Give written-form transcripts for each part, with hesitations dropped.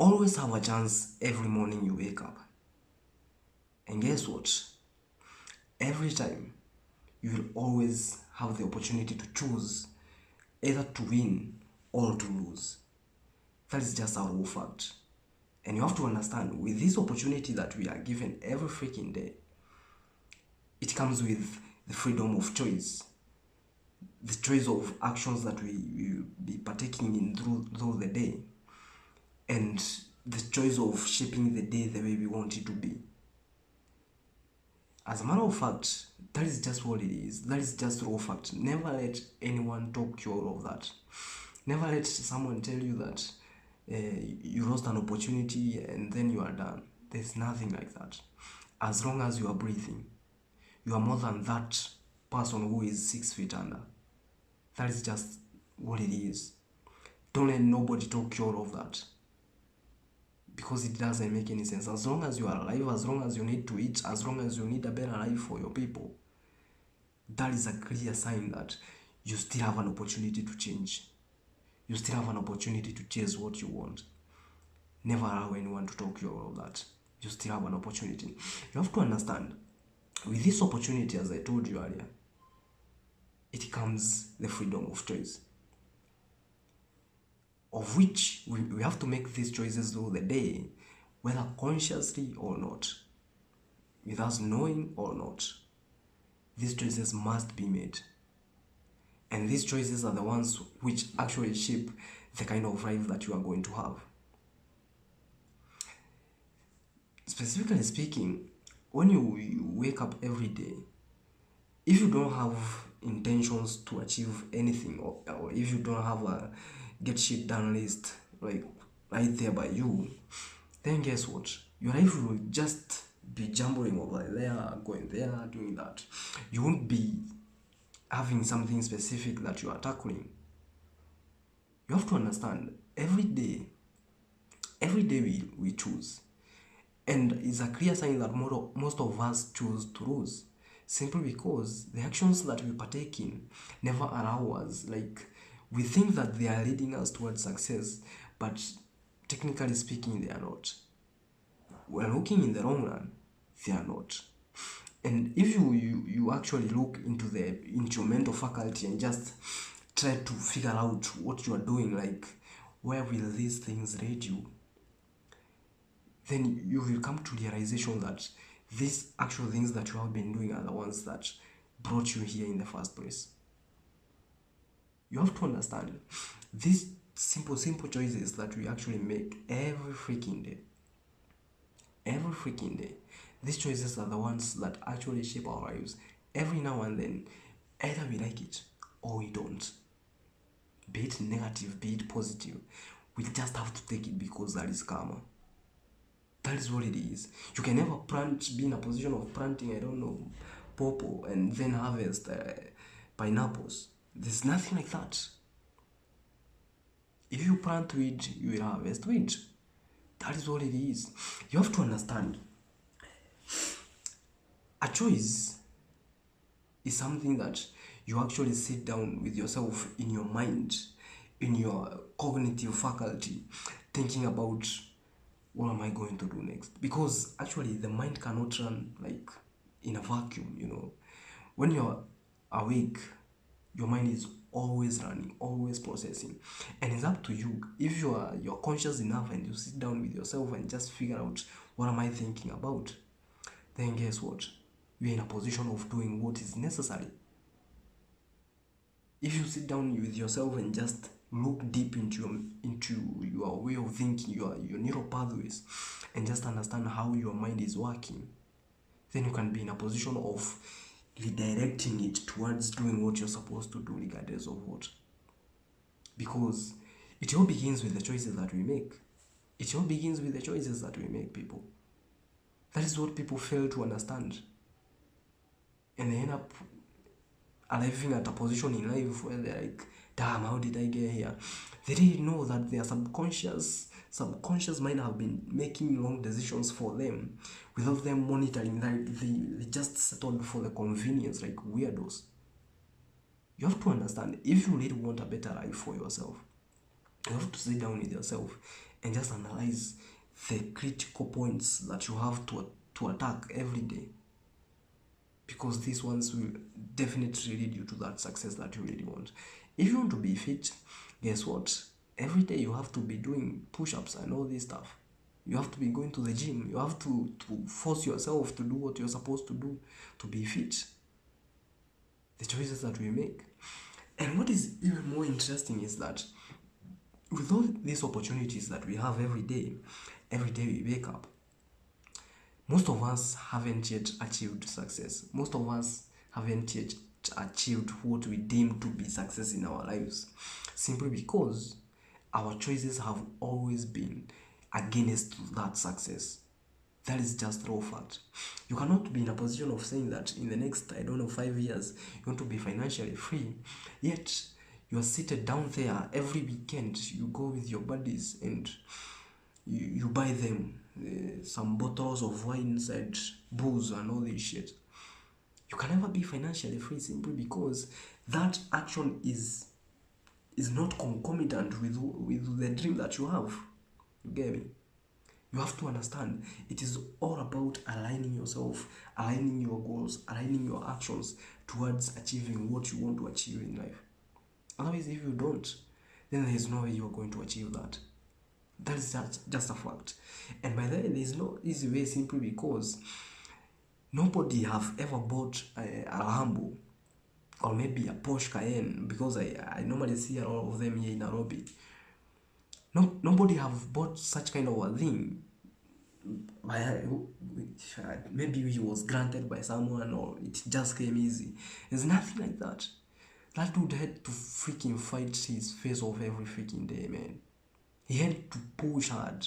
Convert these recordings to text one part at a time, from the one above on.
always have a chance every morning you wake up. And guess what? Every time you will always have the opportunity to choose either to win or to lose. That is just a raw fact. And you have to understand, with this opportunity that we are given every freaking day, it comes with the freedom of choice. The choice of actions that we will be partaking in through the day. And the choice of shaping the day the way we want it to be. As a matter of fact, that is just what it is. That is just raw fact. Never let anyone talk you out of that. Never let someone tell you that you lost an opportunity and then you are done. There's nothing like that. As long as you are breathing, you are more than that person who is 6 feet under. That is just what it is. Don't let nobody talk you out of that. Because it doesn't make any sense. As long as you are alive, as long as you need to eat, as long as you need a better life for your people, that is a clear sign that you still have an opportunity to change. You still have an opportunity to chase what you want. Never allow anyone to talk you out of that. You still have an opportunity. You have to understand, with this opportunity, as I told you earlier, it comes the freedom of choice, of which we have to make these choices through the day, whether consciously or not, with us knowing or not. These choices must be made. And these choices are the ones which actually shape the kind of life that you are going to have. Specifically speaking, when you wake up every day, if you don't have intentions to achieve anything, or if you don't have a get shit done list like right there by you, then guess what? Your life will just be jumbling over there, going there, doing that. You won't be having something specific that you are tackling. You have to understand, every day we choose. And it's a clear sign that most of us choose to lose. Simply because the actions that we partake in never allow us. Like, we think that they are leading us towards success, but technically speaking, they are not. We're looking in the long run, they are not. And if you actually look into your mental faculty and just try to figure out what you are doing, like, where will these things lead you, then you will come to realization that these actual things that you have been doing are the ones that brought you here in the first place. You have to understand, these simple choices that we actually make every freaking day, these choices are the ones that actually shape our lives. Every now and then, either we like it or we don't. Be it negative, be it positive, we just have to take it because that is karma. That is what it is. You can never be in a position of planting, pawpaw and then harvest pineapples. There's nothing like that. If you plant weed, you will harvest weed. That is what it is. You have to understand, a choice is something that you actually sit down with yourself in your mind, in your cognitive faculty, thinking about, what am I going to do next? Because actually the mind cannot run like in a vacuum, When you're awake, your mind is always running, always processing. And it's up to you. If you're conscious enough and you sit down with yourself and just figure out, what am I thinking about? Then guess what? You're in a position of doing what is necessary. If you sit down with yourself and just look deep into your way of thinking, your neural pathways, and just understand how your mind is working, then you can be in a position of redirecting it towards doing what you're supposed to do, regardless of what. Because it all begins with the choices that we make. People. That is what people fail to understand. And they end up arriving at a position in life where they're like, damn, how did I get here? They didn't know that their subconscious mind have been making wrong decisions for them without them monitoring. They just settled for the convenience, like weirdos. You have to understand, if you really want a better life for yourself, you have to sit down with yourself and just analyze the critical points that you have to attack every day, because these ones will definitely lead you to that success that you really want. If you want to be fit, guess what? Every day you have to be doing push-ups and all this stuff. You have to be going to the gym. You have to force yourself to do what you're supposed to do to be fit. The choices that we make. And what is even more interesting is that with all these opportunities that we have every day we wake up, most of us haven't yet achieved success. Most of us haven't yet achieved what we deem to be success in our lives, simply because our choices have always been against that success. That is just raw fact. You cannot be in a position of saying that in the next, 5 years, you want to be financially free, yet you are seated down there every weekend. You go with your buddies and you buy them some bottles of wines and booze and all this shit. You can never be financially free, simply because that action is not concomitant with the dream that you have. You get me? You have to understand, it is all about aligning yourself, aligning your goals, aligning your actions towards achieving what you want to achieve in life. Otherwise, if you don't, then there is no way you are going to achieve that. That is just a fact. And by the way, there is no easy way, simply because nobody have ever bought a Lambo or maybe a Porsche Cayenne, because I normally see a lot of them here in Nairobi. Nobody have bought such kind of a thing. Maybe he was granted by someone, or it just came easy. There's nothing like that. That dude had to freaking fight his face off every freaking day, man. He had to push hard.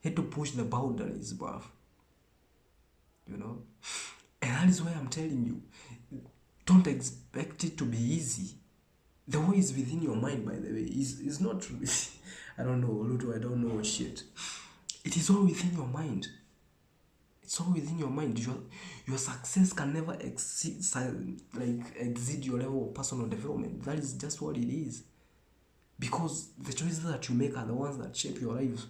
He had to push the boundaries, bruv. You know? And that is why I'm telling you, don't expect it to be easy. The way is within your mind, by the way. Is not I don't know, Ludo, I don't know shit. It is all within your mind. It's all within your mind. Your success can never exceed your level of personal development. That is just what it is. Because the choices that you make are the ones that shape your life.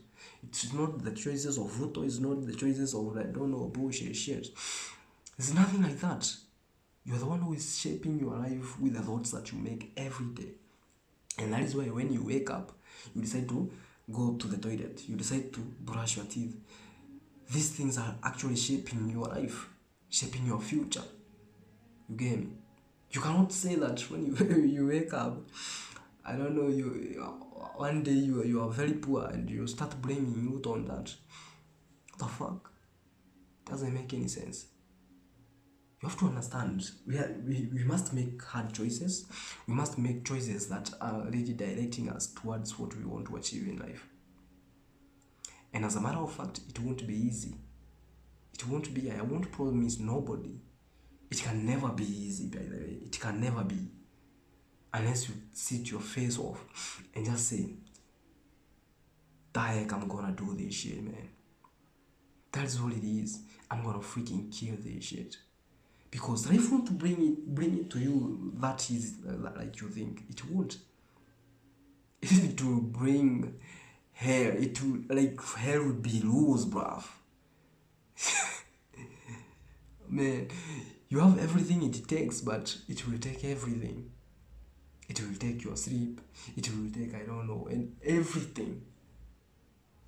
It's not the choices of Ruto, it's not the choices of, bullshit shit. There's nothing like that. You're the one who is shaping your life with the thoughts that you make every day. And that is why when you wake up, you decide to go to the toilet. You decide to brush your teeth. These things are actually shaping your life, shaping your future. You get me? You cannot say that when you wake up, I don't know, one day you are very poor and you start blaming youth on that. What the fuck? Doesn't make any sense. You have to understand, we must make hard choices. We must make choices that are really directing us towards what we want to achieve in life. And as a matter of fact, it won't be easy. It won't be, I won't promise nobody. It can never be easy, by the way. It can never be. Unless you sit your face off and just say, the heck, I'm gonna do this shit, man. That's all it is. I'm gonna freaking kill this shit. Because life won't bring it to you that easy, like you think. It won't. It will bring hell. Hell would be loose, bruv. Man, you have everything it takes, but it will take everything. It will take your sleep. It will take, and everything.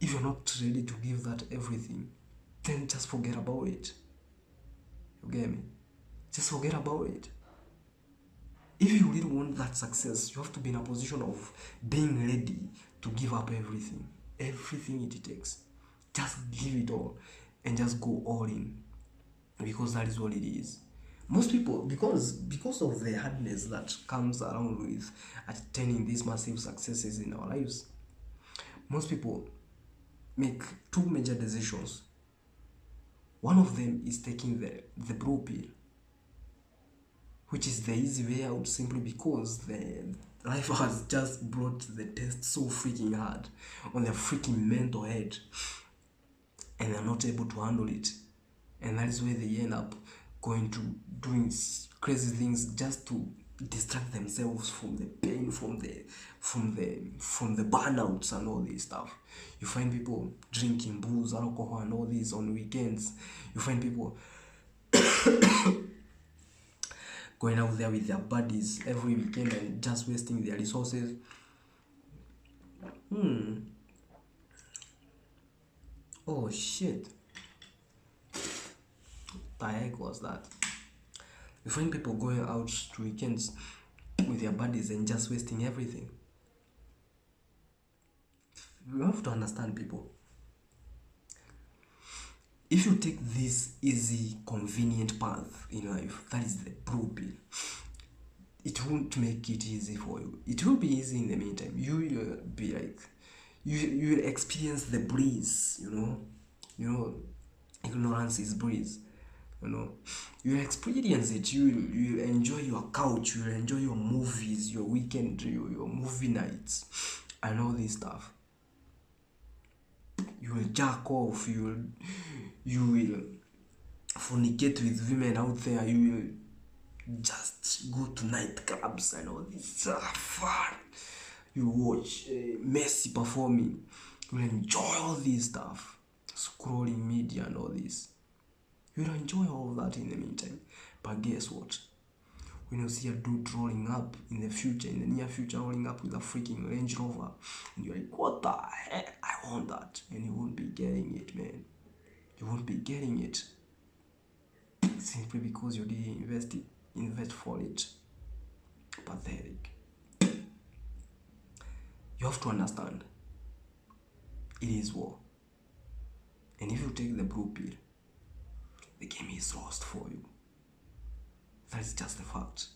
If you're not ready to give that everything, then just forget about it. You get me? Just forget about it. If you really want that success, you have to be in a position of being ready to give up everything. Everything it takes. Just give it all and just go all in. Because that is what it is. Most people, because of the hardness that comes around with attaining these massive successes in our lives, most people make two major decisions. One of them is taking the blue pill, which is the easy way out, simply because the life has just brought the test so freaking hard on their freaking mental head, and they're not able to handle it. And that is where they end up going to doing crazy things just to distract themselves from the pain, from the burnouts and all this stuff. You find people drinking booze, alcohol and all this on weekends. You find people going out there with their buddies every weekend and just wasting their resources. Oh shit. The heck was that? You find people going out to weekends with their buddies and just wasting everything. You have to understand, people. If you take this easy, convenient path in life, that is the blue pill, it won't make it easy for you. It will be easy in the meantime. You will be like, you will experience the breeze, ignorance is breeze, you experience it. You will enjoy your couch, you will enjoy your movies, your weekend, your movie nights and all this stuff. You will jack off, you will fornicate with women out there, you will just go to nightclubs and all this fun. You watch Messi performing, you will enjoy all this stuff, scrolling media and all this. You will enjoy all that in the meantime. But guess what? When you see a dude rolling up in the near future, rolling up with a freaking Range Rover, and you're like, what the heck? I want that. And you won't be getting it, man. You won't be getting it. Simply because you didn't invest for it. Pathetic. You have to understand, it is war. And if you take the blue pill, the game is lost for you. That is just the fact.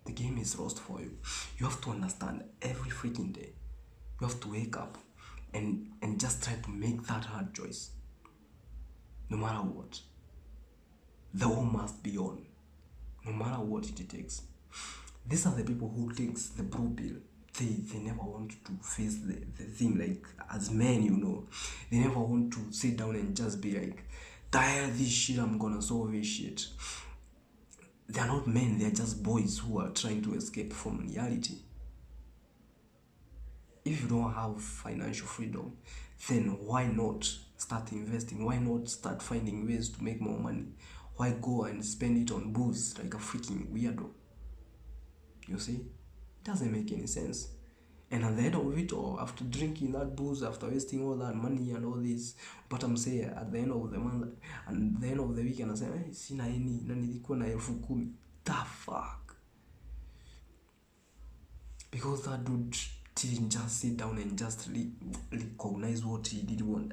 The game is lost for you. You have to understand, every freaking day, you have to wake up and just try to make that hard choice. No matter what. The war must be on. No matter what it takes. These are the people who takes the blue pill. They never want to face the thing, like, as men, They never want to sit down and just be like, tired of this shit, I'm gonna solve this shit. They are not men, they are just boys who are trying to escape from reality. If you don't have financial freedom, then why not start investing? Why not start finding ways to make more money? Why go and spend it on booze like a freaking weirdo? You see? It doesn't make any sense. And at the end of it all, after drinking that booze, after wasting all that money and all this, but I'm saying at the end of the month and the end of the weekend, I say, hey, sina any, na nilikuwa na 10,000. The fuck? Because that dude didn't just sit down and just recognize what he did want,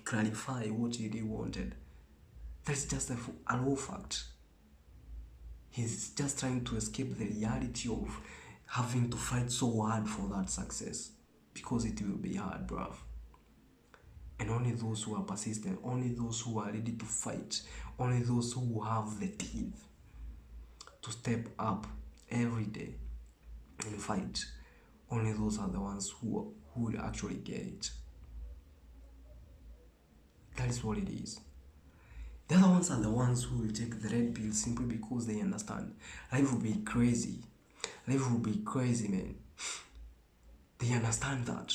clarify what he really wanted. That's just a low fact. He's just trying to escape the reality of having to fight so hard for that success, because it will be hard, bruv. And only those who are persistent, only those who are ready to fight, only those who have the teeth to step up every day and fight, only those are the ones who will actually get it. That is what it is. The other ones are the ones who will take the red pill simply because they understand life will be crazy. Life will be crazy, man. They understand that.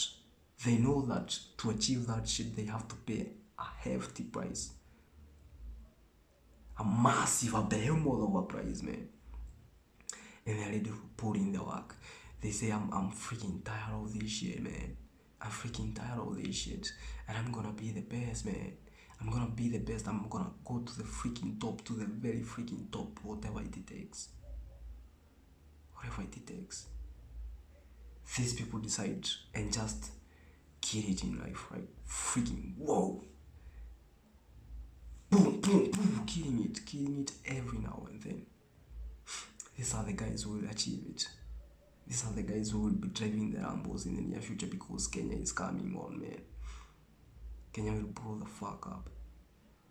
They know that to achieve that shit, they have to pay a hefty price. A massive, a behemoth of a price, man. And they're ready to put in the work. They say, I'm freaking tired of this shit, man. I'm freaking tired of this shit. And I'm gonna be the best, man. I'm gonna be the best. I'm gonna go to the freaking top, to the very freaking top, whatever it takes. Whatever it takes. These people decide and just kill it in life, right? Freaking whoa. Boom, boom, boom, killing it every now and then. These are the guys who will achieve it. These are the guys who will be driving the Lambos in the near future, because Kenya is coming on, man. Kenya will blow the fuck up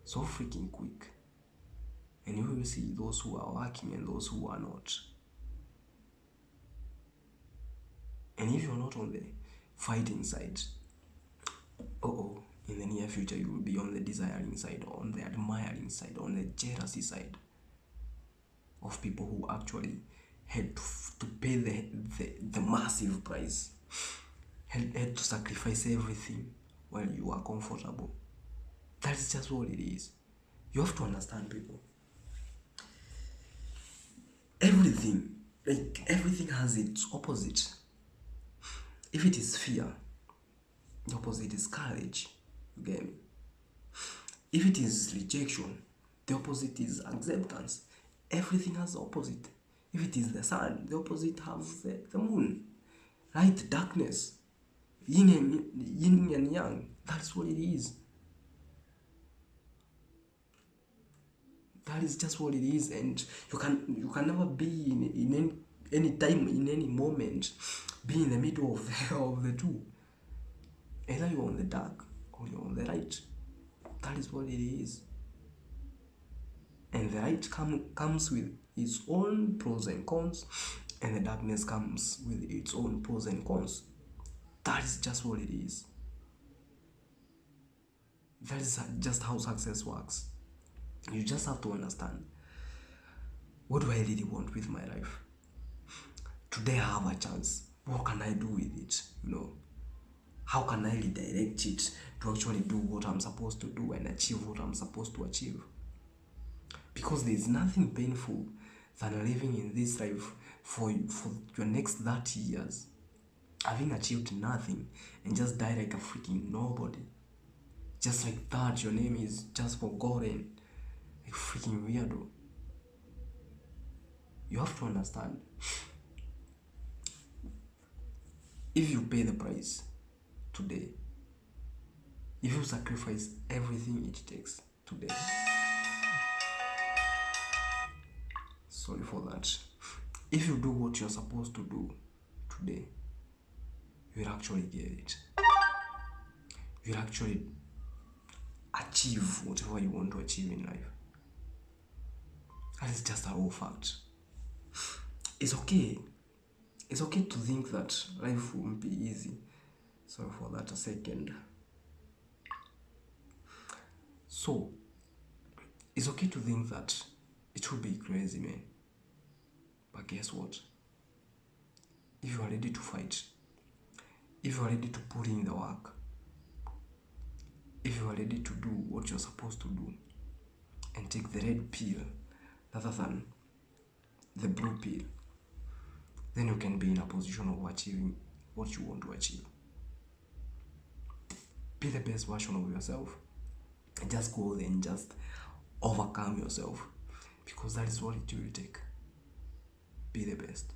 so freaking quick. And you will see those who are working and those who are not. And if you're not on the fighting side, in the near future you will be on the desiring side, on the admiring side, on the jealousy side of people who actually had to pay the massive price, had to sacrifice everything while you are comfortable. That is just what it is. You have to understand, people. Everything has its opposite. If it is fear, the opposite is courage. Again, if it is rejection, the opposite is acceptance. Everything has the opposite. If it is the sun, the opposite has the moon. Light, darkness, yin and yang. That's what it is. That is just what it is, and you can never be in any time, in any moment, be in the middle of the two. Either you're on the dark or you're on the light. That is what it is. And the light comes with its own pros and cons, and the darkness comes with its own pros and cons. That is just what it is. That is just how success works. You just have to understand, what do I really want with my life? Today I have a chance. What can I do with it? How can I redirect it to actually do what I'm supposed to do and achieve what I'm supposed to achieve? Because there's nothing painful than living in this life for your next 30 years, having achieved nothing, and just die like a freaking nobody. Just like that, your name is just forgotten. Like freaking weirdo. You have to understand, if you pay the price today, if you sacrifice everything it takes today, sorry for that, if you do what you're supposed to do today, you'll actually get it. You'll actually achieve whatever you want to achieve in life. That is just a raw fact. It's okay. It's okay to think that life won't be easy. Sorry for that a second. So, it's okay to think that it will be crazy, man. But guess what? If you are ready to fight, if you are ready to put in the work, if you are ready to do what you're supposed to do and take the red pill rather than the blue pill, then you can be in a position of achieving what you want to achieve. Be the best version of yourself and just go there and just overcome yourself, because that is what it will take. Be the best.